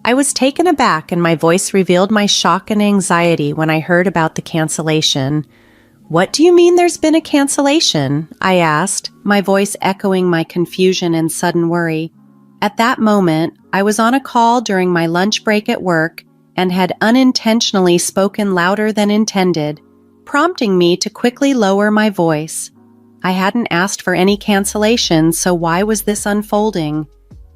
I was taken aback and my voice revealed my shock and anxiety when I heard about the cancellation. "What do you mean there's been a cancellation?" I asked, my voice echoing my confusion and sudden worry. At that moment, I was on a call during my lunch break at work and had unintentionally spoken louder than intended, prompting me to quickly lower my voice. I hadn't asked for any cancellation, so why was this unfolding?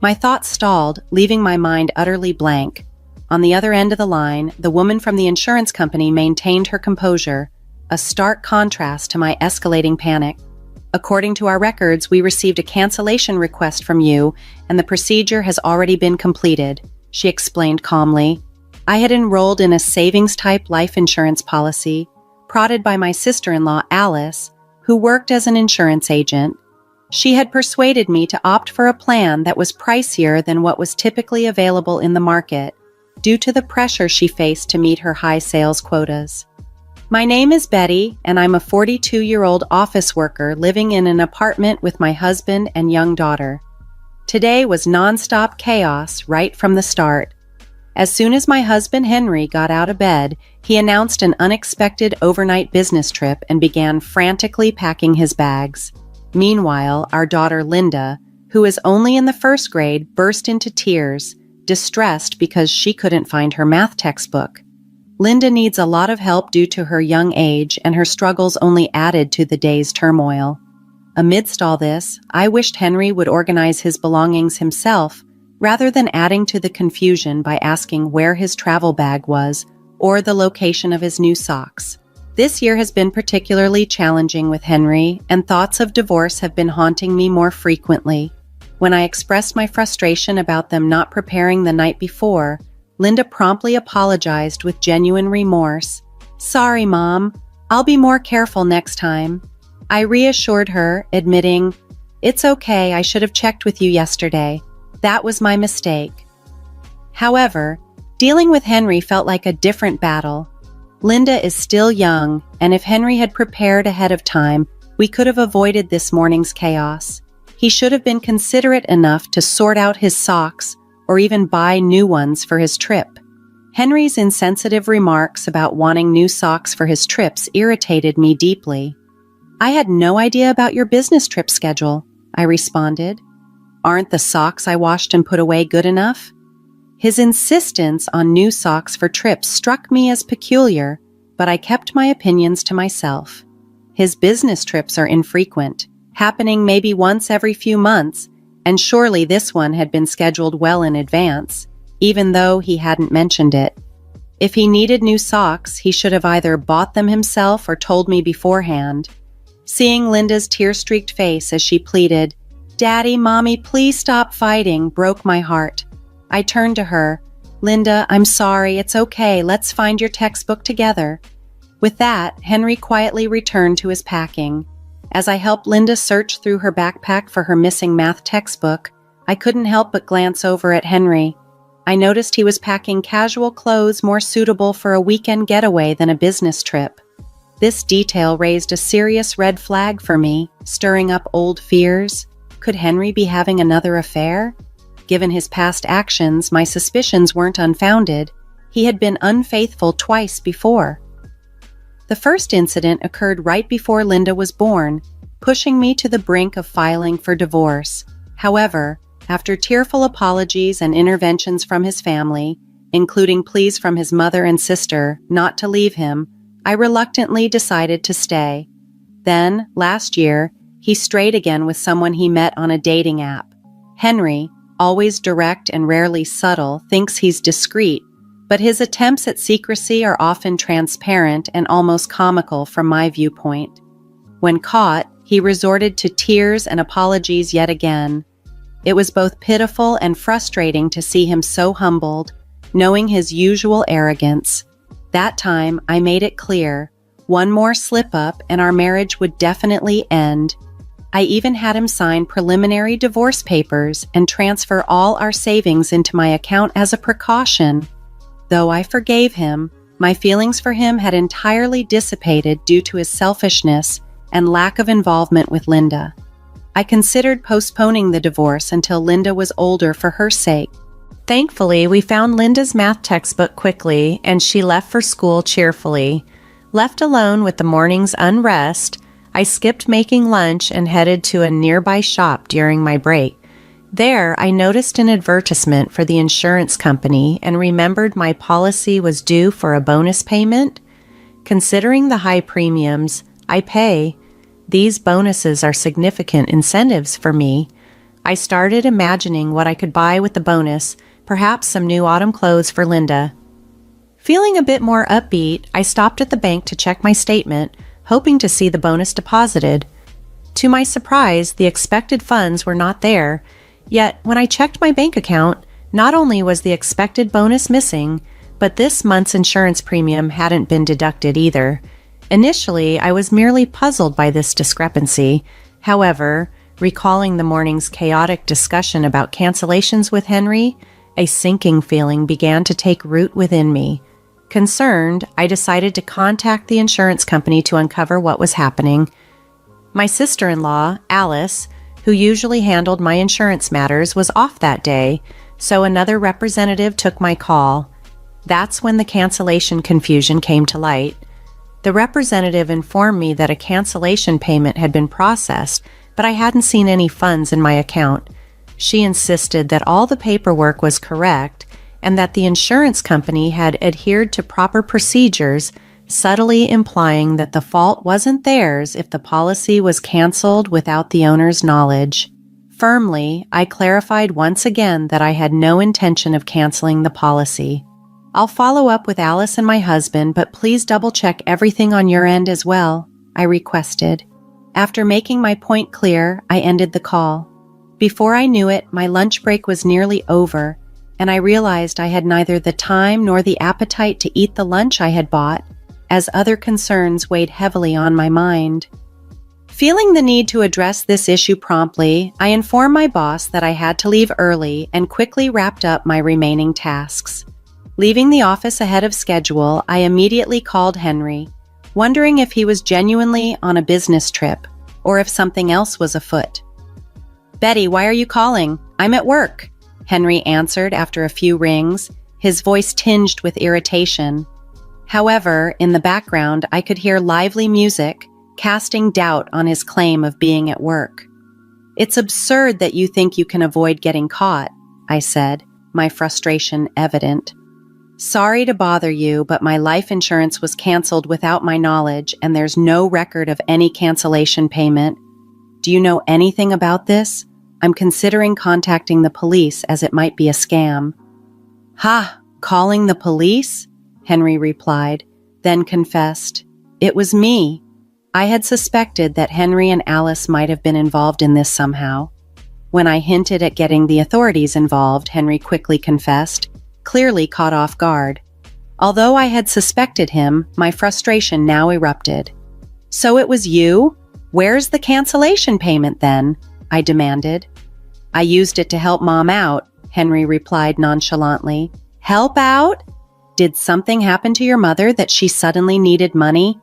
My thoughts stalled, leaving my mind utterly blank. On the other end of the line, the woman from the insurance company maintained her composure, a stark contrast to my escalating panic. "According to our records, we received a cancellation request from you, and the procedure has already been completed," she explained calmly. I had enrolled in a savings-type life insurance policy, prodded by my sister-in-law, Alice, who worked as an insurance agent. She had persuaded me to opt for a plan that was pricier than what was typically available in the market, due to the pressure she faced to meet her high sales quotas. "My name is Betty, and I'm a 42-year-old office worker living in an apartment with my husband and young daughter. Today was nonstop chaos right from the start. As soon as my husband Henry got out of bed, he announced an unexpected overnight business trip and began frantically packing his bags. Meanwhile, our daughter Linda, who is only in the first grade, burst into tears, distressed because she couldn't find her math textbook. Linda needs a lot of help due to her young age, and her struggles only added to the day's turmoil. Amidst all this, I wished Henry would organize his belongings himself, rather than adding to the confusion by asking where his travel bag was or the location of his new socks. This year has been particularly challenging with Henry, and thoughts of divorce have been haunting me more frequently. When I expressed my frustration about them not preparing the night before, Linda promptly apologized with genuine remorse. "Sorry, Mom. I'll be more careful next time." I reassured her, admitting, "It's okay, I should have checked with you yesterday. That was my mistake." However, dealing with Henry felt like a different battle. Linda is still young, and if Henry had prepared ahead of time, we could have avoided this morning's chaos. He should have been considerate enough to sort out his socks or even buy new ones for his trip. Henry's insensitive remarks about wanting new socks for his trips irritated me deeply. "I had no idea about your business trip schedule," I responded. "Aren't the socks I washed and put away good enough?" His insistence on new socks for trips struck me as peculiar, but I kept my opinions to myself. His business trips are infrequent, happening maybe once every few months, and surely this one had been scheduled well in advance, even though he hadn't mentioned it. If he needed new socks, he should have either bought them himself or told me beforehand. Seeing Linda's tear-streaked face as she pleaded, "Daddy, Mommy, please stop fighting," broke my heart. I turned to her. "Linda, I'm sorry, it's okay, let's find your textbook together." With that, Henry quietly returned to his packing. As I helped Linda search through her backpack for her missing math textbook, I couldn't help but glance over at Henry. I noticed he was packing casual clothes more suitable for a weekend getaway than a business trip. This detail raised a serious red flag for me, stirring up old fears. Could Henry be having another affair? Given his past actions, my suspicions weren't unfounded. He had been unfaithful twice before. The first incident occurred right before Linda was born, pushing me to the brink of filing for divorce. However, after tearful apologies and interventions from his family, including pleas from his mother and sister not to leave him, I reluctantly decided to stay. Then, last year, he strayed again with someone he met on a dating app. Henry, always direct and rarely subtle, thinks he's discreet, but his attempts at secrecy are often transparent and almost comical from my viewpoint. When caught, he resorted to tears and apologies yet again. It was both pitiful and frustrating to see him so humbled, knowing his usual arrogance. That time, I made it clear, one more slip-up and our marriage would definitely end. I even had him sign preliminary divorce papers and transfer all our savings into my account as a precaution. Though I forgave him, my feelings for him had entirely dissipated due to his selfishness and lack of involvement with Linda. I considered postponing the divorce until Linda was older for her sake. Thankfully, we found Linda's math textbook quickly, and she left for school cheerfully. Left alone with the morning's unrest, I skipped making lunch and headed to a nearby shop during my break. There, I noticed an advertisement for the insurance company and remembered my policy was due for a bonus payment. Considering the high premiums I pay, these bonuses are significant incentives for me. I started imagining what I could buy with the bonus, perhaps some new autumn clothes for Linda. Feeling a bit more upbeat, I stopped at the bank to check my statement, hoping to see the bonus deposited. To my surprise, the expected funds were not there. Yet, when I checked my bank account, not only was the expected bonus missing, but this month's insurance premium hadn't been deducted either. Initially, I was merely puzzled by this discrepancy. However, recalling the morning's chaotic discussion about cancellations with Henry, a sinking feeling began to take root within me. Concerned, I decided to contact the insurance company to uncover what was happening. My sister-in-law, Alice, who usually handled my insurance matters, was off that day, so another representative took my call. That's when the cancellation confusion came to light. The representative informed me that a cancellation payment had been processed, but I hadn't seen any funds in my account. She insisted that all the paperwork was correct and that the insurance company had adhered to proper procedures, subtly implying that the fault wasn't theirs if the policy was canceled without the owner's knowledge. Firmly, I clarified once again that I had no intention of canceling the policy. I'll follow up with Alice and my husband, but please double-check everything on your end as well, I requested. After making my point clear, I ended the call. Before I knew it, my lunch break was nearly over, and I realized I had neither the time nor the appetite to eat the lunch I had bought, as other concerns weighed heavily on my mind. Feeling the need to address this issue promptly, I informed my boss that I had to leave early and quickly wrapped up my remaining tasks. Leaving the office ahead of schedule, I immediately called Henry, wondering if he was genuinely on a business trip or if something else was afoot. "Betty, why are you calling? I'm at work," Henry answered after a few rings, his voice tinged with irritation. However, in the background, I could hear lively music, casting doubt on his claim of being at work. "It's absurd that you think you can avoid getting caught," I said, my frustration evident. "Sorry to bother you, but my life insurance was canceled without my knowledge, and there's no record of any cancellation payment. Do you know anything about this? I'm considering contacting the police as it might be a scam." "Ha! Calling the police?" Henry replied, then confessed, "It was me." I had suspected that Henry and Alice might have been involved in this somehow. When I hinted at getting the authorities involved, Henry quickly confessed, clearly caught off guard. Although I had suspected him, my frustration now erupted. "So it was you? Where's the cancellation payment then?" I demanded. "I used it to help Mom out," Henry replied nonchalantly. "Help out? Did something happen to your mother that she suddenly needed money?"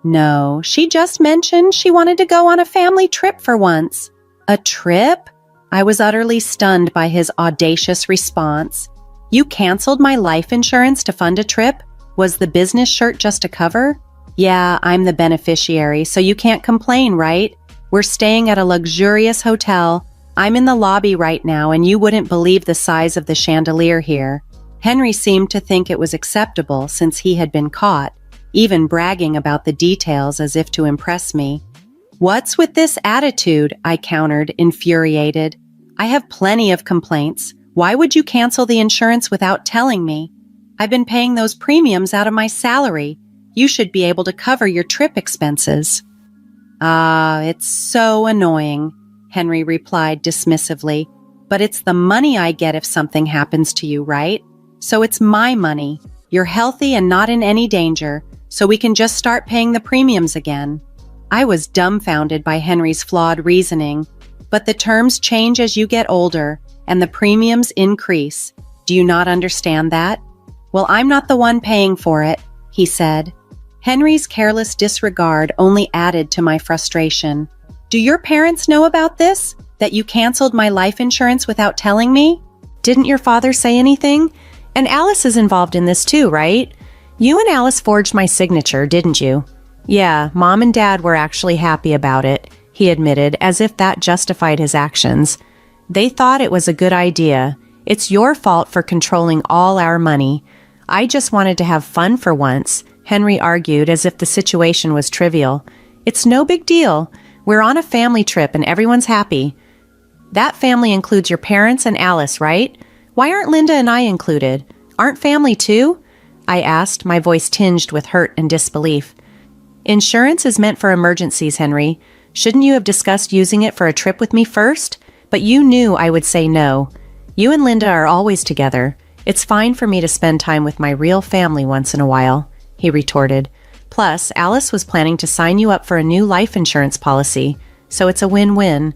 "No, she just mentioned she wanted to go on a family trip for once." "A trip?" I was utterly stunned by his audacious response. "You canceled my life insurance to fund a trip? Was the business shirt just a cover?" "Yeah, I'm the beneficiary, so you can't complain, right? We're staying at a luxurious hotel. I'm in the lobby right now, and you wouldn't believe the size of the chandelier here." Henry seemed to think it was acceptable since he had been caught, even bragging about the details as if to impress me. "What's with this attitude?" I countered, infuriated. "I have plenty of complaints. Why would you cancel the insurance without telling me? I've been paying those premiums out of my salary. You should be able to cover your trip expenses." "Ah, it's so annoying," Henry replied dismissively. "But it's the money I get if something happens to you, right? So it's my money. You're healthy and not in any danger, so we can just start paying the premiums again." I was dumbfounded by Henry's flawed reasoning. "But the terms change as you get older, and the premiums increase. Do you not understand that?" "Well, I'm not the one paying for it," he said. Henry's careless disregard only added to my frustration. "Do your parents know about this? That you canceled my life insurance without telling me?" Didn't your father say anything? And Alice is involved in this too, right? You and Alice forged my signature, didn't you? Yeah, Mom and Dad were actually happy about it, he admitted, as if that justified his actions. They thought it was a good idea. It's your fault for controlling all our money. I just wanted to have fun for once, Henry argued as if the situation was trivial. It's no big deal. We're on a family trip and everyone's happy. That family includes your parents and Alice, right? Why aren't Linda and I included? Aren't family too? I asked, my voice tinged with hurt and disbelief. Insurance is meant for emergencies, Henry. Shouldn't you have discussed using it for a trip with me first? But you knew I would say no. You and Linda are always together. It's fine for me to spend time with my real family once in a while, he retorted. Plus, Alice was planning to sign you up for a new life insurance policy, so it's a win-win.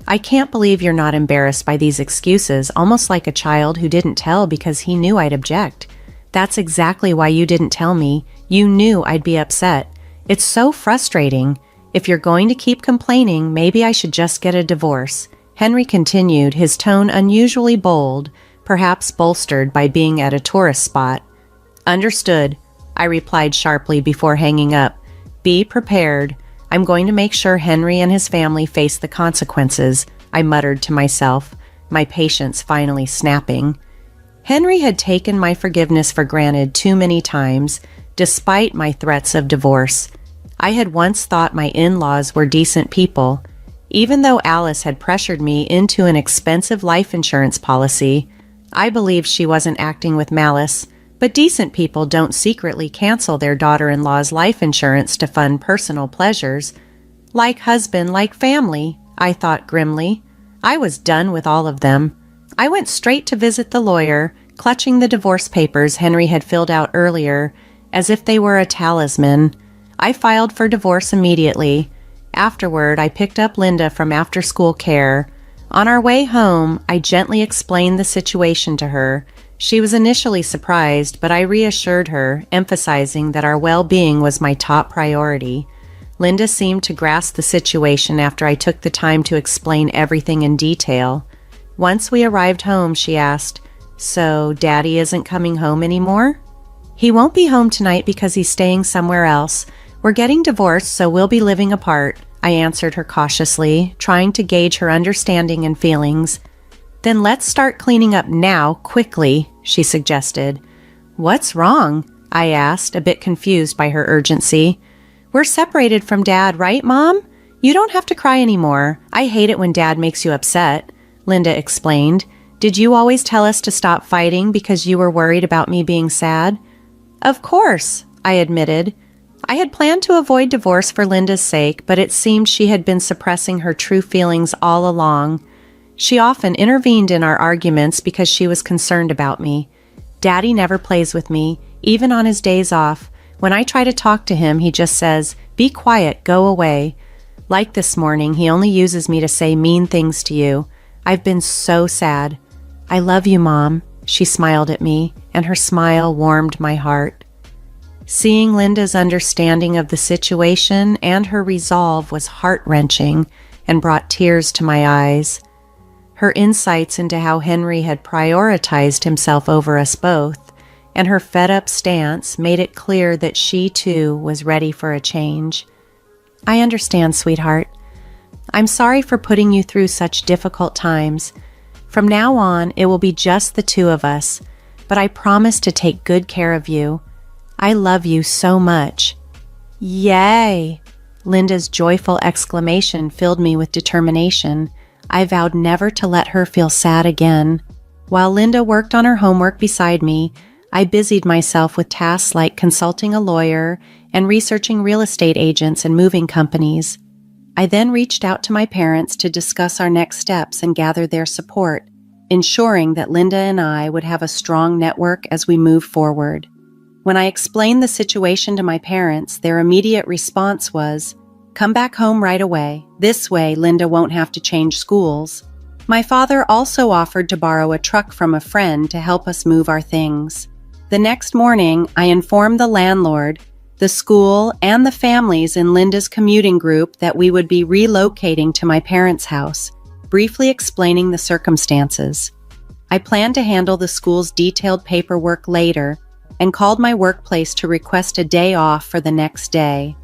I can't believe you're not embarrassed by these excuses, almost like a child who didn't tell because he knew I'd object. That's exactly why you didn't tell me. You knew I'd be upset. It's so frustrating. If you're going to keep complaining, maybe I should just get a divorce. Henry continued, his tone unusually bold, perhaps bolstered by being at a tourist spot. Understood, I replied sharply before hanging up. Be prepared. I'm going to make sure Henry and his family face the consequences, I muttered to myself, my patience finally snapping. Henry had taken my forgiveness for granted too many times, despite my threats of divorce. I had once thought my in-laws were decent people. Even though Alice had pressured me into an expensive life insurance policy, I believed she wasn't acting with malice, but decent people don't secretly cancel their daughter-in-law's life insurance to fund personal pleasures. Like husband, like family, I thought grimly. I was done with all of them. I went straight to visit the lawyer, clutching the divorce papers Henry had filled out earlier, as if they were a talisman. I filed for divorce immediately. Afterward, I picked up Linda from after-school care. On our way home, I gently explained the situation to her. She was initially surprised, but I reassured her, emphasizing that our well-being was my top priority. Linda seemed to grasp the situation after I took the time to explain everything in detail. Once we arrived home, she asked, "So, Daddy isn't coming home anymore?" "He won't be home tonight because he's staying somewhere else. We're getting divorced, so we'll be living apart," I answered her cautiously, trying to gauge her understanding and feelings. "Then let's start cleaning up now, quickly," she suggested. "What's wrong?" I asked, a bit confused by her urgency. "We're separated from Dad, right, Mom? You don't have to cry anymore. I hate it when Dad makes you upset," Linda explained. "Did you always tell us to stop fighting because you were worried about me being sad?" "Of course," I admitted. I had planned to avoid divorce for Linda's sake, but it seemed she had been suppressing her true feelings all along. She often intervened in our arguments because she was concerned about me. Daddy never plays with me, even on his days off. When I try to talk to him, he just says, "Be quiet, go away." Like this morning, he only uses me to say mean things to you. I've been so sad. "I love you, Mom," she smiled at me, and her smile warmed my heart. Seeing Linda's understanding of the situation and her resolve was heart-wrenching and brought tears to my eyes. Her insights into how Henry had prioritized himself over us both, and her fed-up stance made it clear that she, too, was ready for a change. "I understand, sweetheart. I'm sorry for putting you through such difficult times. From now on, it will be just the two of us, but I promise to take good care of you. I love you so much." "Yay!" Linda's joyful exclamation filled me with determination. I vowed never to let her feel sad again. While Linda worked on her homework beside me, I busied myself with tasks like consulting a lawyer and researching real estate agents and moving companies. I then reached out to my parents to discuss our next steps and gather their support, ensuring that Linda and I would have a strong network as we move forward. When I explained the situation to my parents, their immediate response was, "Come back home right away. This way, Linda won't have to change schools." My father also offered to borrow a truck from a friend to help us move our things. The next morning, I informed the landlord, the school, and the families in Linda's commuting group that we would be relocating to my parents' house, briefly explaining the circumstances. I planned to handle the school's detailed paperwork later and called my workplace to request a day off for the next day.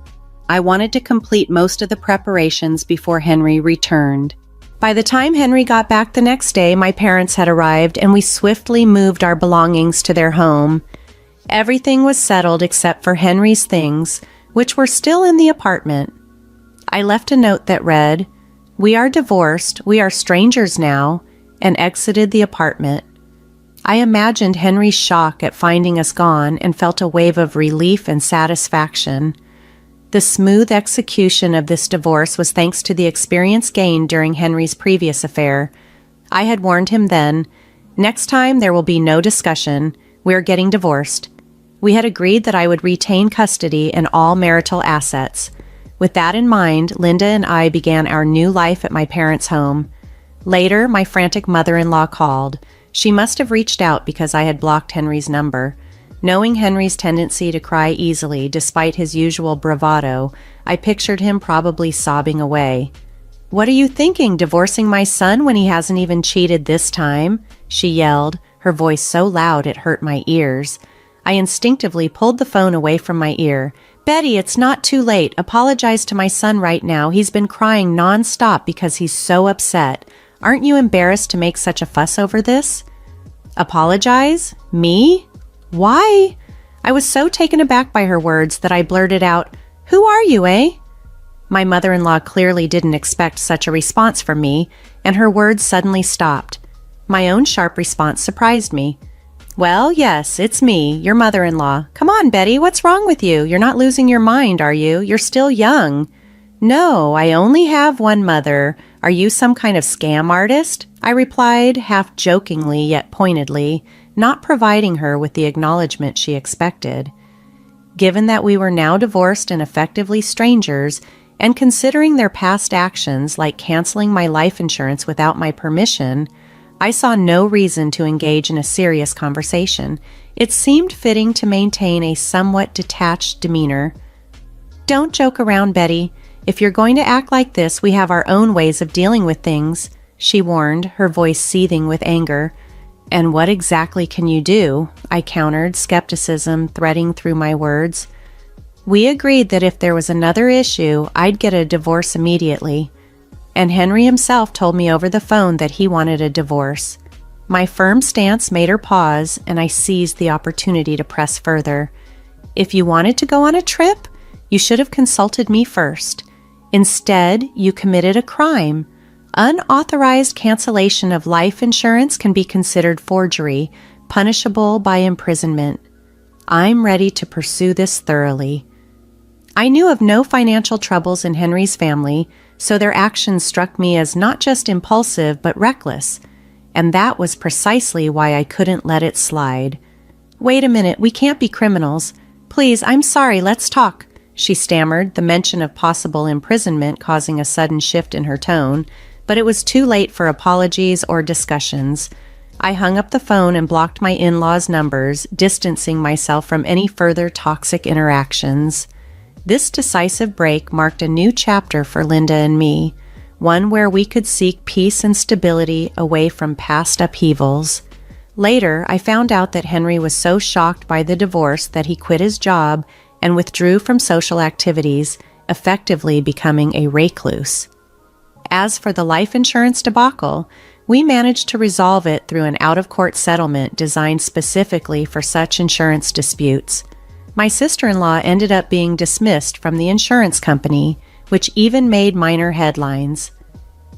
I wanted to complete most of the preparations before Henry returned. By the time Henry got back the next day, my parents had arrived and we swiftly moved our belongings to their home. Everything was settled except for Henry's things, which were still in the apartment. I left a note that read, "We are divorced, we are strangers now," and exited the apartment. I imagined Henry's shock at finding us gone and felt a wave of relief and satisfaction. The smooth execution of this divorce was thanks to the experience gained during Henry's previous affair. I had warned him then, "Next time there will be no discussion. We're getting divorced." We had agreed that I would retain custody and all marital assets. With that in mind, Linda and I began our new life at my parents' home. Later, my frantic mother-in-law called. She must have reached out because I had blocked Henry's number. Knowing Henry's tendency to cry easily despite his usual bravado, I pictured him probably sobbing away. "What are you thinking, divorcing my son when he hasn't even cheated this time?" she yelled, her voice so loud it hurt my ears. I instinctively pulled the phone away from my ear. "Betty, it's not too late. Apologize to my son right now. He's been crying nonstop because he's so upset. Aren't you embarrassed to make such a fuss over this?" "Apologize? Me? Why?" I was so taken aback by her words that I blurted out, "Who are you, eh?" My mother-in-law clearly didn't expect such a response from me, and her words suddenly stopped. My own sharp response surprised me. "Well, yes, it's me, your mother-in-law. Come on, Betty, what's wrong with you? You're not losing your mind, are you? You're still young." "No, I only have one mother. Are you some kind of scam artist?" I replied, half jokingly yet pointedly, not providing her with the acknowledgement she expected. Given that we were now divorced and effectively strangers, and considering their past actions like canceling my life insurance without my permission, I saw no reason to engage in a serious conversation. It seemed fitting to maintain a somewhat detached demeanor. "Don't joke around, Betty. If you're going to act like this, we have our own ways of dealing with things," she warned, her voice seething with anger. "And what exactly can you do?" I countered, skepticism threading through my words. "We agreed that if there was another issue, I'd get a divorce immediately. And Henry himself told me over the phone that he wanted a divorce." My firm stance made her pause, and I seized the opportunity to press further. "If you wanted to go on a trip, you should have consulted me first. Instead, you committed a crime. Unauthorized cancellation of life insurance can be considered forgery, punishable by imprisonment. I'm ready to pursue this thoroughly." I knew of no financial troubles in Henry's family, so their actions struck me as not just impulsive but reckless, and that was precisely why I couldn't let it slide. "Wait a minute, we can't be criminals. Please, I'm sorry, let's talk," she stammered, the mention of possible imprisonment causing a sudden shift in her tone, but it was too late for apologies or discussions. I hung up the phone and blocked my in-laws' numbers, distancing myself from any further toxic interactions. This decisive break marked a new chapter for Linda and me, one where we could seek peace and stability away from past upheavals. Later, I found out that Henry was so shocked by the divorce that he quit his job and withdrew from social activities, effectively becoming a recluse. As for the life insurance debacle, we managed to resolve it through an out-of-court settlement designed specifically for such insurance disputes. My sister-in-law ended up being dismissed from the insurance company, which even made minor headlines.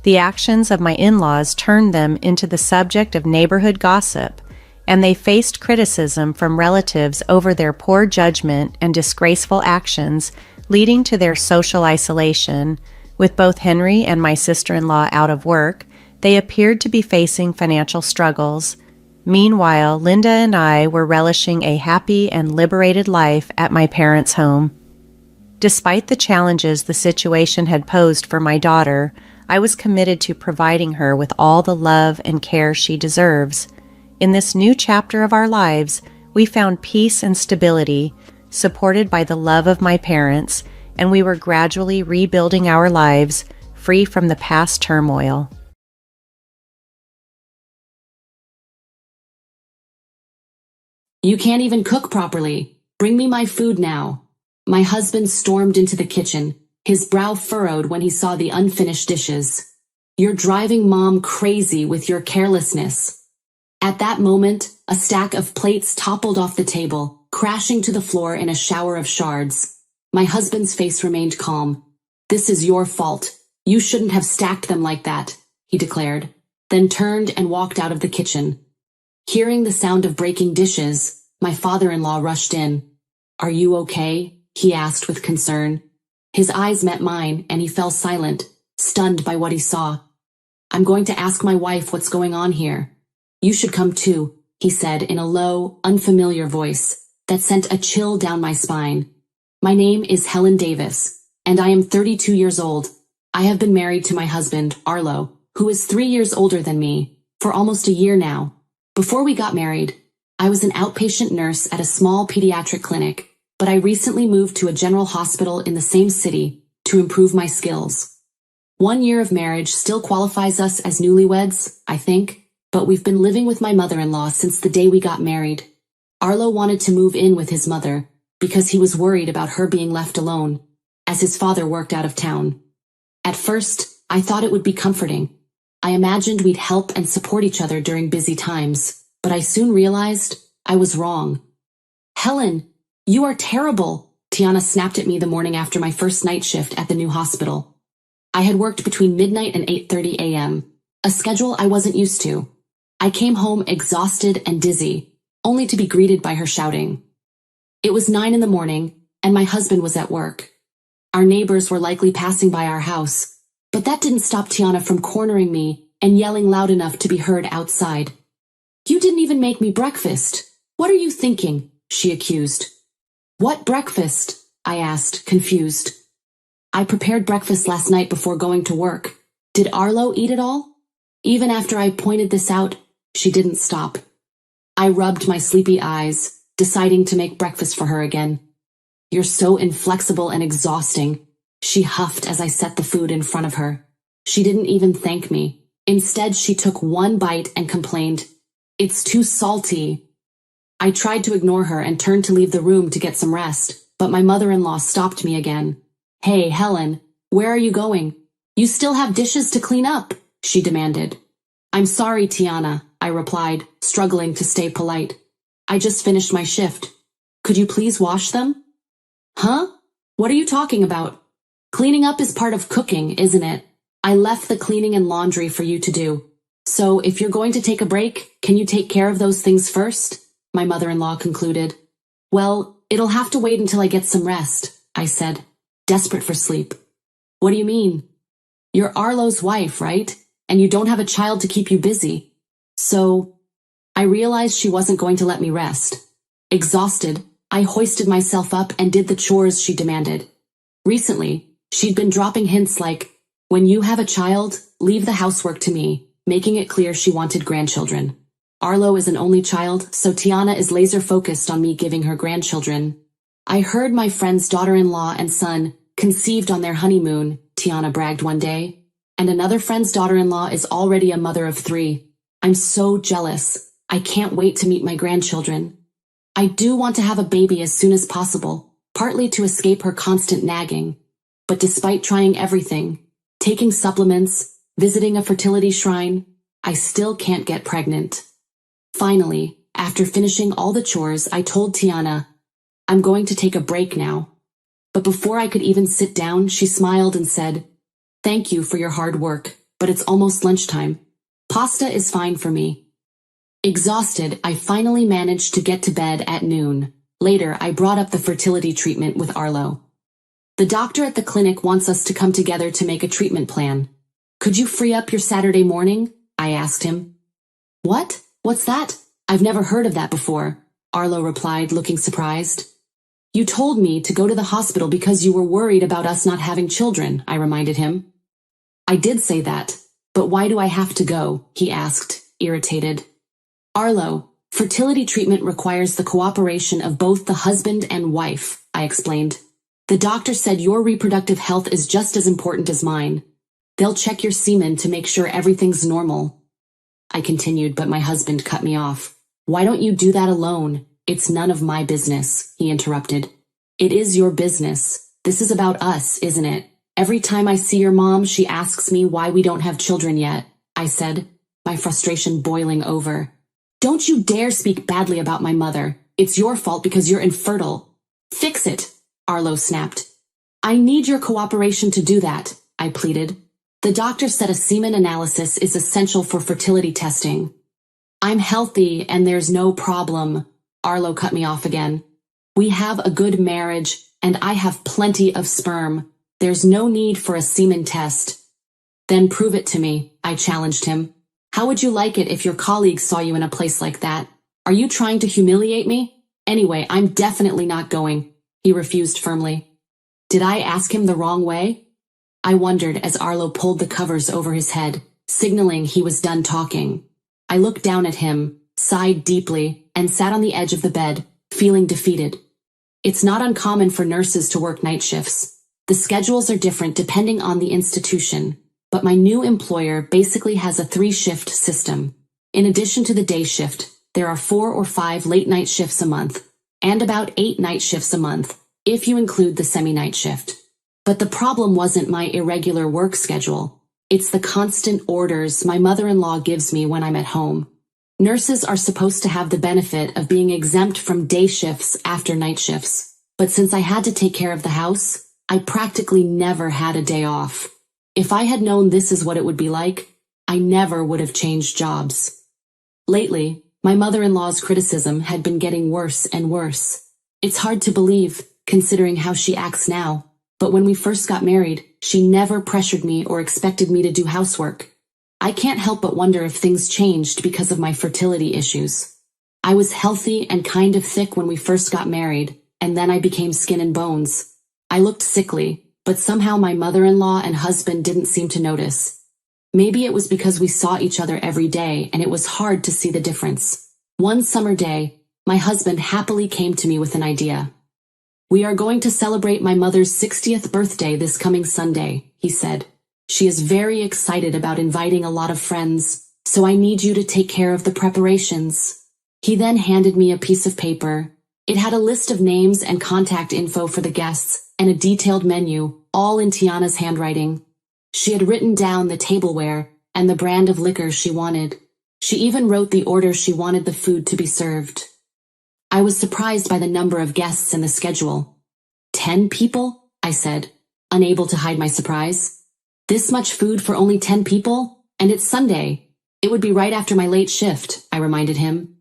The actions of my in-laws turned them into the subject of neighborhood gossip, and they faced criticism from relatives over their poor judgment and disgraceful actions, leading to their social isolation. With both Henry and my sister-in-law out of work, they appeared to be facing financial struggles. Meanwhile, Linda and I were relishing a happy and liberated life at my parents' home. Despite the challenges the situation had posed for my daughter, I was committed to providing her with all the love and care she deserves. In this new chapter of our lives, we found peace and stability, supported by the love of my parents, and we were gradually rebuilding our lives, free from the past turmoil. You can't even cook properly. Bring me my food now. My husband stormed into the kitchen, his brow furrowed when he saw the unfinished dishes. You're driving Mom crazy with your carelessness. At that moment, a stack of plates toppled off the table, crashing to the floor in a shower of shards. My husband's face remained calm. This is your fault. You shouldn't have stacked them like that, he declared, then turned and walked out of the kitchen. Hearing the sound of breaking dishes, my father-in-law rushed in. Are you okay? He asked with concern. His eyes met mine, and he fell silent, stunned by what he saw. I'm going to ask my wife what's going on here. You should come too, he said in a low, unfamiliar voice that sent a chill down my spine. My name is Helen Davis, and I am 32 years old. I have been married to my husband, Arlo, who is 3 years older than me, for almost a year now. Before we got married, I was an outpatient nurse at a small pediatric clinic, but I recently moved to a general hospital in the same city to improve my skills. 1 year of marriage still qualifies us as newlyweds, I think, but we've been living with my mother-in-law since the day we got married. Arlo wanted to move in with his mother because he was worried about her being left alone, as his father worked out of town. At first, I thought it would be comforting. I imagined we'd help and support each other during busy times, but I soon realized I was wrong. Helen, you are terrible, Tiana snapped at me the morning after my first night shift at the new hospital. I had worked between midnight and 8:30 a.m., a schedule I wasn't used to. I came home exhausted and dizzy, only to be greeted by her shouting. It was 9 in the morning, and my husband was at work. Our neighbors were likely passing by our house, but that didn't stop Tiana from cornering me and yelling loud enough to be heard outside. You didn't even make me breakfast. What are you thinking? She accused. What breakfast? I asked, confused. I prepared breakfast last night before going to work. Did Arlo eat it all? Even after I pointed this out, she didn't stop. I rubbed my sleepy eyes, deciding to make breakfast for her again. You're so inflexible and exhausting, she huffed as I set the food in front of her. She didn't even thank me. Instead, she took one bite and complained, It's too salty. I tried to ignore her and turned to leave the room to get some rest, but my mother-in-law stopped me again. Hey, Helen, where are you going? You still have dishes to clean up, she demanded. I'm sorry, Tiana, I replied, struggling to stay polite. I just finished my shift. Could you please wash them? Huh? What are you talking about? Cleaning up is part of cooking, isn't it? I left the cleaning and laundry for you to do. So if you're going to take a break, can you take care of those things first? My mother-in-law concluded. Well, it'll have to wait until I get some rest, I said, desperate for sleep. What do you mean? You're Arlo's wife, right? And you don't have a child to keep you busy. So, I realized she wasn't going to let me rest. Exhausted, I hoisted myself up and did the chores she demanded. Recently, she'd been dropping hints like, when you have a child, leave the housework to me, making it clear she wanted grandchildren. Arlo is an only child, so Tiana is laser-focused on me giving her grandchildren. I heard my friend's daughter-in-law and son conceived on their honeymoon, Tiana bragged one day, and another friend's daughter-in-law is already a mother of 3. I'm so jealous. I can't wait to meet my grandchildren. I do want to have a baby as soon as possible, partly to escape her constant nagging. But despite trying everything, taking supplements, visiting a fertility shrine, I still can't get pregnant. Finally, after finishing all the chores, I told Tiana, I'm going to take a break now. But before I could even sit down, she smiled and said, Thank you for your hard work, but it's almost lunchtime. Pasta is fine for me. Exhausted, I finally managed to get to bed at noon. Later, I brought up the fertility treatment with Arlo. The doctor at the clinic wants us to come together to make a treatment plan. Could you free up your Saturday morning? I asked him. What? What's that? I've never heard of that before, Arlo replied, looking surprised. You told me to go to the hospital because you were worried about us not having children, I reminded him. I did say that, but why do I have to go? He asked, irritated. Arlo, fertility treatment requires the cooperation of both the husband and wife, I explained. The doctor said your reproductive health is just as important as mine. They'll check your semen to make sure everything's normal. I continued, but my husband cut me off. Why don't you do that alone? It's none of my business, he interrupted. It is your business. This is about us, isn't it? Every time I see your mom, she asks me why we don't have children yet, I said, my frustration boiling over. Don't you dare speak badly about my mother. It's your fault because you're infertile. Fix it, Arlo snapped. I need your cooperation to do that, I pleaded. The doctor said a semen analysis is essential for fertility testing. I'm healthy and there's no problem. Arlo cut me off again. We have a good marriage and I have plenty of sperm. There's no need for a semen test. Then prove it to me, I challenged him. How would you like it if your colleagues saw you in a place like that? Are you trying to humiliate me? Anyway, I'm definitely not going, he refused firmly. Did I ask him the wrong way? I wondered as Arlo pulled the covers over his head, signaling he was done talking. I looked down at him, sighed deeply, and sat on the edge of the bed, feeling defeated. It's not uncommon for nurses to work night shifts. The schedules are different depending on the institution, but my new employer basically has a 3-shift system. In addition to the day shift, there are 4 or 5 late night shifts a month, and about 8 night shifts a month, if you include the semi-night shift. But the problem wasn't my irregular work schedule. It's the constant orders my mother-in-law gives me when I'm at home. Nurses are supposed to have the benefit of being exempt from day shifts after night shifts. But since I had to take care of the house, I practically never had a day off. If I had known this is what it would be like, I never would have changed jobs. Lately, my mother-in-law's criticism had been getting worse and worse. It's hard to believe, considering how she acts now. But when we first got married, she never pressured me or expected me to do housework. I can't help but wonder if things changed because of my fertility issues. I was healthy and kind of thick when we first got married, and then I became skin and bones. I looked sickly, but somehow my mother-in-law and husband didn't seem to notice. Maybe it was because we saw each other every day and it was hard to see the difference. One summer day, my husband happily came to me with an idea. We are going to celebrate my mother's 60th birthday this coming Sunday, he said. She is very excited about inviting a lot of friends, so I need you to take care of the preparations. He then handed me a piece of paper. It had a list of names and contact info for the guests and a detailed menu, all in Tiana's handwriting. She had written down the tableware and the brand of liquor she wanted. She even wrote the order she wanted the food to be served. I was surprised by the number of guests in the schedule. 10 people? I said, unable to hide my surprise. This much food for only 10 people? And it's Sunday. It would be right after my late shift, I reminded him.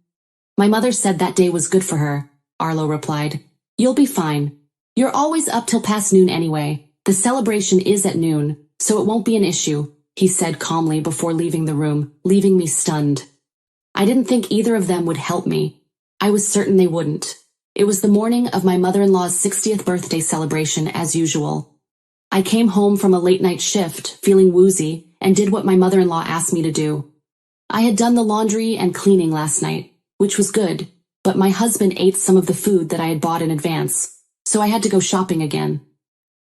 My mother said that day was good for her, Arlo replied. You'll be fine. You're always up till past noon anyway. The celebration is at noon, so it won't be an issue, he said calmly before leaving the room, leaving me stunned. I didn't think either of them would help me. I was certain they wouldn't. It was the morning of my mother-in-law's 60th birthday celebration as usual. I came home from a late-night shift, feeling woozy, and did what my mother-in-law asked me to do. I had done the laundry and cleaning last night, which was good, but my husband ate some of the food that I had bought in advance, so I had to go shopping again.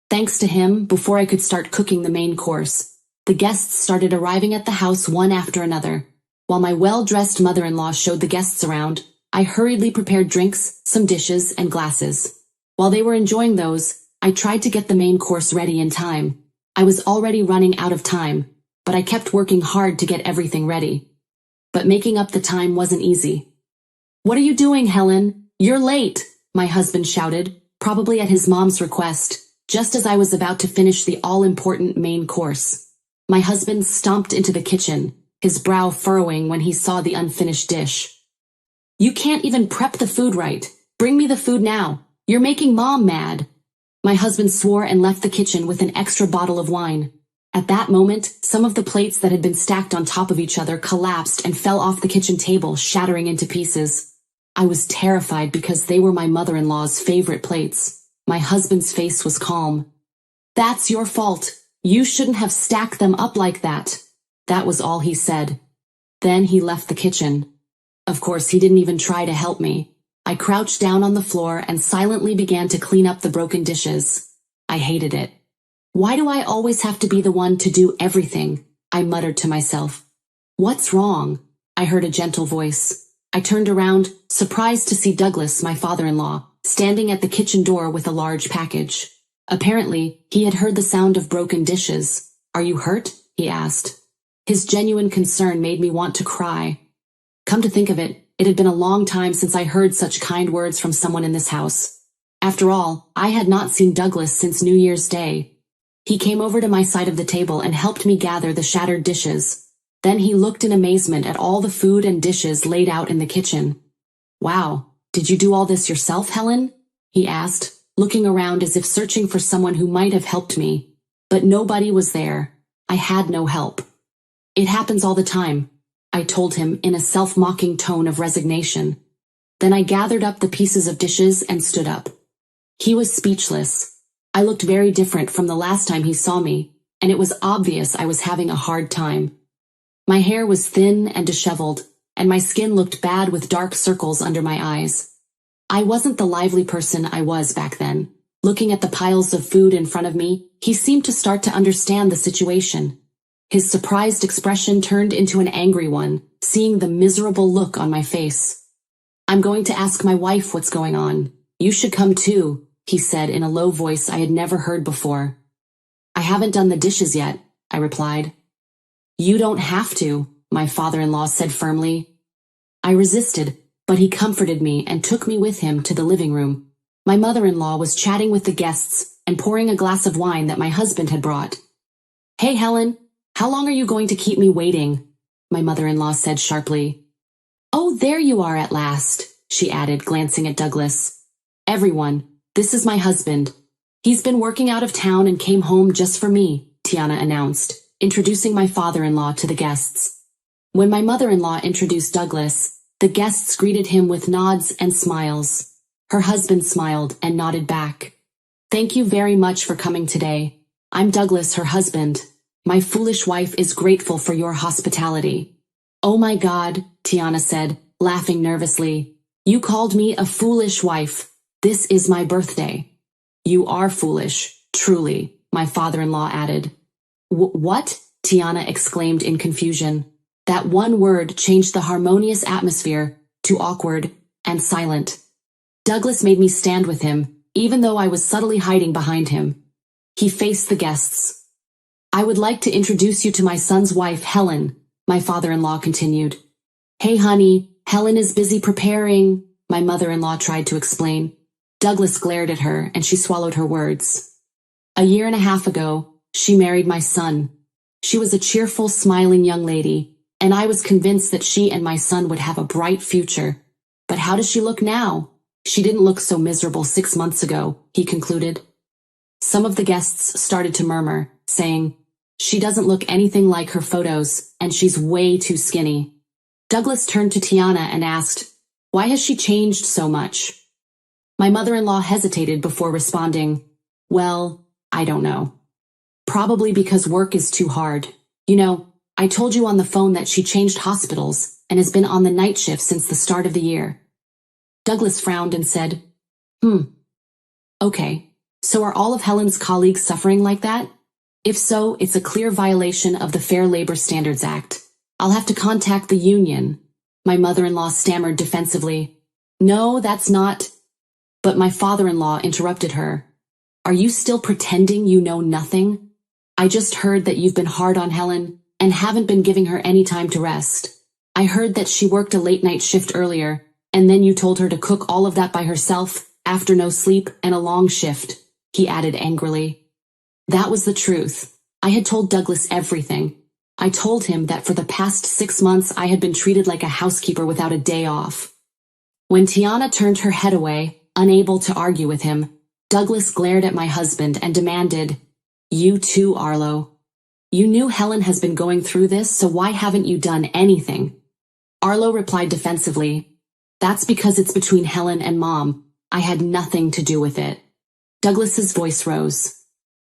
Thanks to him, before I could start cooking the main course, the guests started arriving at the house one after another. While my well-dressed mother-in-law showed the guests around, I hurriedly prepared drinks, some dishes, and glasses. While they were enjoying those, I tried to get the main course ready in time. I was already running out of time, but I kept working hard to get everything ready. But making up the time wasn't easy. What are you doing, Helen? You're late, my husband shouted, probably at his mom's request, just as I was about to finish the all-important main course. My husband stomped into the kitchen, his brow furrowing when he saw the unfinished dish. You can't even prep the food right. Bring me the food now. You're making Mom mad. My husband swore and left the kitchen with an extra bottle of wine. At that moment, some of the plates that had been stacked on top of each other collapsed and fell off the kitchen table, shattering into pieces. I was terrified because they were my mother-in-law's favorite plates. My husband's face was calm. That's your fault. You shouldn't have stacked them up like that. That was all he said. Then he left the kitchen. Of course, he didn't even try to help me. I crouched down on the floor and silently began to clean up the broken dishes. I hated it. Why do I always have to be the one to do everything? I muttered to myself. What's wrong? I heard a gentle voice. I turned around, surprised to see Douglas, my father-in-law, standing at the kitchen door with a large package. Apparently, he had heard the sound of broken dishes. "Are you hurt?" he asked. His genuine concern made me want to cry. Come to think of it, it had been a long time since I heard such kind words from someone in this house. After all, I had not seen Douglas since New Year's Day. He came over to my side of the table and helped me gather the shattered dishes. Then he looked in amazement at all the food and dishes laid out in the kitchen. "Wow, did you do all this yourself, Helen?" he asked, looking around as if searching for someone who might have helped me. But nobody was there. I had no help. "It happens all the time," I told him in a self-mocking tone of resignation. Then I gathered up the pieces of dishes and stood up. He was speechless. I looked very different from the last time he saw me, and it was obvious I was having a hard time. My hair was thin and disheveled, and my skin looked bad with dark circles under my eyes. I wasn't the lively person I was back then. Looking at the piles of food in front of me, he seemed to start to understand the situation. His surprised expression turned into an angry one, seeing the miserable look on my face. "I'm going to ask my wife what's going on. You should come too," he said in a low voice I had never heard before. "I haven't done the dishes yet," I replied. "You don't have to," my father-in-law said firmly. I resisted, but he comforted me and took me with him to the living room. My mother-in-law was chatting with the guests and pouring a glass of wine that my husband had brought. "Hey, Helen, how long are you going to keep me waiting?" my mother-in-law said sharply. "Oh, there you are at last," she added, glancing at Douglas. "Everyone, this is my husband. He's been working out of town and came home just for me," Tiana announced, introducing my father-in-law to the guests. When my mother-in-law introduced Douglas, the guests greeted him with nods and smiles. Her husband smiled and nodded back. "Thank you very much for coming today. I'm Douglas, her husband. My foolish wife is grateful for your hospitality." "Oh my God," Tiana said, laughing nervously. "You called me a foolish wife. This is my birthday." "You are foolish, truly," my father-in-law added. What?" Tiana exclaimed in confusion. That one word changed the harmonious atmosphere to awkward and silent. Douglas made me stand with him, even though I was subtly hiding behind him. He faced the guests. "I would like to introduce you to my son's wife, Helen," my father-in-law continued. "Hey honey, Helen is busy preparing," my mother-in-law tried to explain. Douglas glared at her and she swallowed her words. "A year and a half ago, she married my son. She was a cheerful, smiling young lady, and I was convinced that she and my son would have a bright future. But how does she look now? She didn't look so miserable 6 months ago," he concluded. Some of the guests started to murmur, saying, "She doesn't look anything like her photos, and she's way too skinny." Douglas turned to Tiana and asked, "Why has she changed so much?" My mother-in-law hesitated before responding, "Well, I don't know. Probably because work is too hard. You know, I told you on the phone that she changed hospitals and has been on the night shift since the start of the year." Douglas frowned and said, "Okay, so are all of Helen's colleagues suffering like that? If so, it's a clear violation of the Fair Labor Standards Act. I'll have to contact the union." My mother-in-law stammered defensively. "No, that's not—" But my father-in-law interrupted her. "Are you still pretending you know nothing? I just heard that you've been hard on Helen and haven't been giving her any time to rest. I heard that she worked a late-night shift earlier, and then you told her to cook all of that by herself after no sleep and a long shift," he added angrily. That was the truth. I had told Douglas everything. I told him that for the past 6 months I had been treated like a housekeeper without a day off. When Tiana turned her head away, unable to argue with him, Douglas glared at my husband and demanded, "You too, Arlo. You knew Helen has been going through this, so why haven't you done anything?" Arlo replied defensively, "That's because it's between Helen and Mom. I had nothing to do with it." Douglas's voice rose.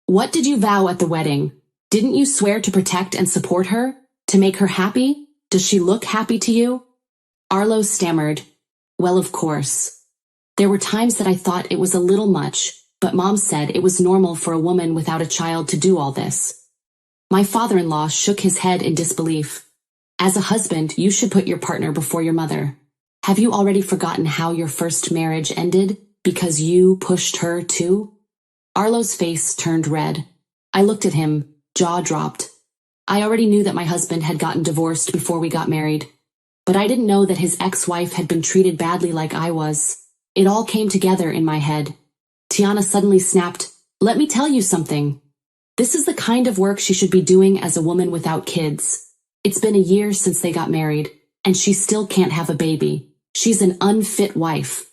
"What did you vow at the wedding? Didn't you swear to protect and support her? To make her happy? Does she look happy to you?" Arlo stammered, "Well, of course. There were times that I thought it was a little much, but Mom said it was normal for a woman without a child to do all this." My father-in-law shook his head in disbelief. "As a husband, you should put your partner before your mother. Have you already forgotten how your first marriage ended because you pushed her too? Arlo's face turned red. I looked at him, jaw dropped. I already knew that my husband had gotten divorced before we got married, but I didn't know that his ex-wife had been treated badly like I was. It all came together in my head. Tiana suddenly snapped, "Let me tell you something. This is the kind of work she should be doing as a woman without kids. It's been a year since they got married, and she still can't have a baby. She's an unfit wife."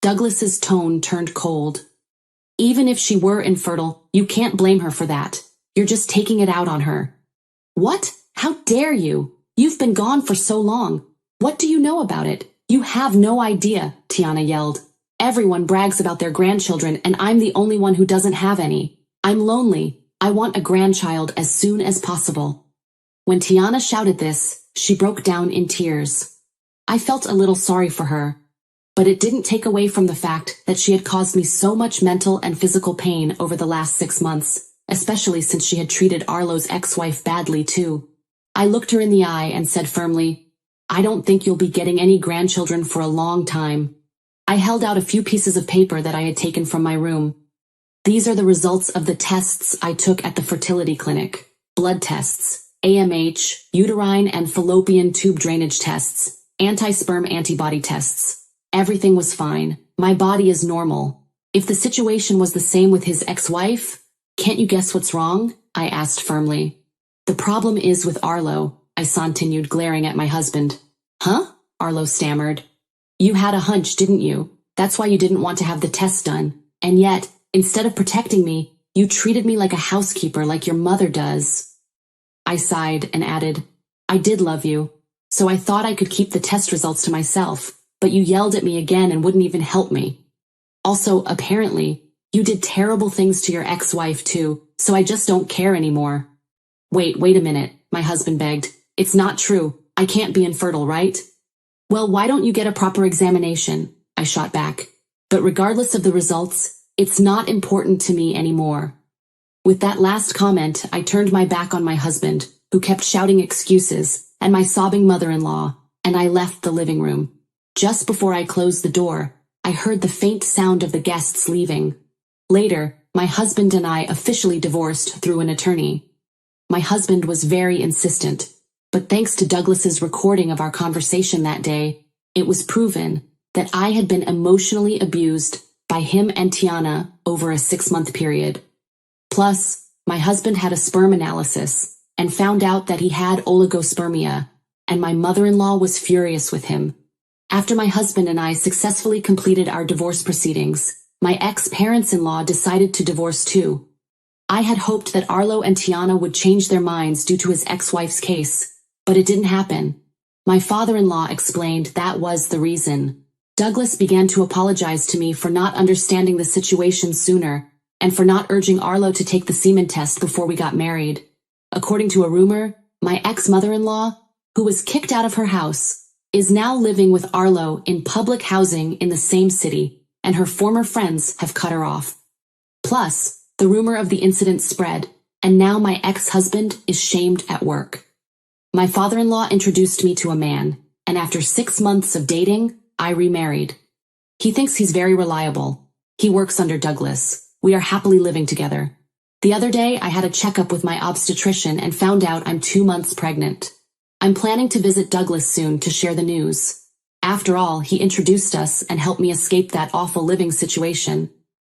Douglas's tone turned cold. "Even if she were infertile, you can't blame her for that. You're just taking it out on her." "What? How dare you? You've been gone for so long. What do you know about it? You have no idea," Tiana yelled. "Everyone brags about their grandchildren, and I'm the only one who doesn't have any. I'm lonely. I want a grandchild as soon as possible." When Tiana shouted this, she broke down in tears. I felt a little sorry for her, but it didn't take away from the fact that she had caused me so much mental and physical pain over the last 6 months, especially since she had treated Arlo's ex-wife badly too. I looked her in the eye and said firmly, "I don't think you'll be getting any grandchildren for a long time." I held out a few pieces of paper that I had taken from my room. "These are the results of the tests I took at the fertility clinic. Blood tests, AMH, uterine and fallopian tube drainage tests, anti-sperm antibody tests. Everything was fine. My body is normal. If the situation was the same with his ex-wife, can't you guess what's wrong?" I asked firmly. "The problem is with Arlo," I continued, glaring at my husband. "Huh?" Arlo stammered. "You had a hunch, didn't you? That's why you didn't want to have the test done. And yet, instead of protecting me, you treated me like a housekeeper, like your mother does." I sighed and added, "I did love you, so I thought I could keep the test results to myself, but you yelled at me again and wouldn't even help me. Also, apparently, you did terrible things to your ex-wife too, so I just don't care anymore." Wait a minute," my husband begged. "It's not true. I can't be infertile, right?" "Well, why don't you get a proper examination?" I shot back. "But regardless of the results, it's not important to me anymore." With that last comment, I turned my back on my husband, who kept shouting excuses, and my sobbing mother-in-law, and I left the living room. Just before I closed the door, I heard the faint sound of the guests leaving. Later, my husband and I officially divorced through an attorney. My husband was very insistent, but thanks to Douglas's recording of our conversation that day, it was proven that I had been emotionally abused by him and Tiana over a 6-month period. Plus, my husband had a sperm analysis and found out that he had oligospermia, and my mother-in-law was furious with him. After my husband and I successfully completed our divorce proceedings, my ex-parents-in-law decided to divorce too. I had hoped that Arlo and Tiana would change their minds due to his ex-wife's case, but it didn't happen. My father-in-law explained that was the reason. Douglas began to apologize to me for not understanding the situation sooner, and for not urging Arlo to take the semen test before we got married. According to a rumor, my ex-mother-in-law, who was kicked out of her house, is now living with Arlo in public housing in the same city, and her former friends have cut her off. Plus, the rumor of the incident spread, and now my ex-husband is shamed at work. My father-in-law introduced me to a man, and after 6 months of dating, I remarried. He thinks he's very reliable. He works under Douglas. We are happily living together. The other day, I had a checkup with my obstetrician and found out I'm 2 months pregnant. I'm planning to visit Douglas soon to share the news. After all, he introduced us and helped me escape that awful living situation.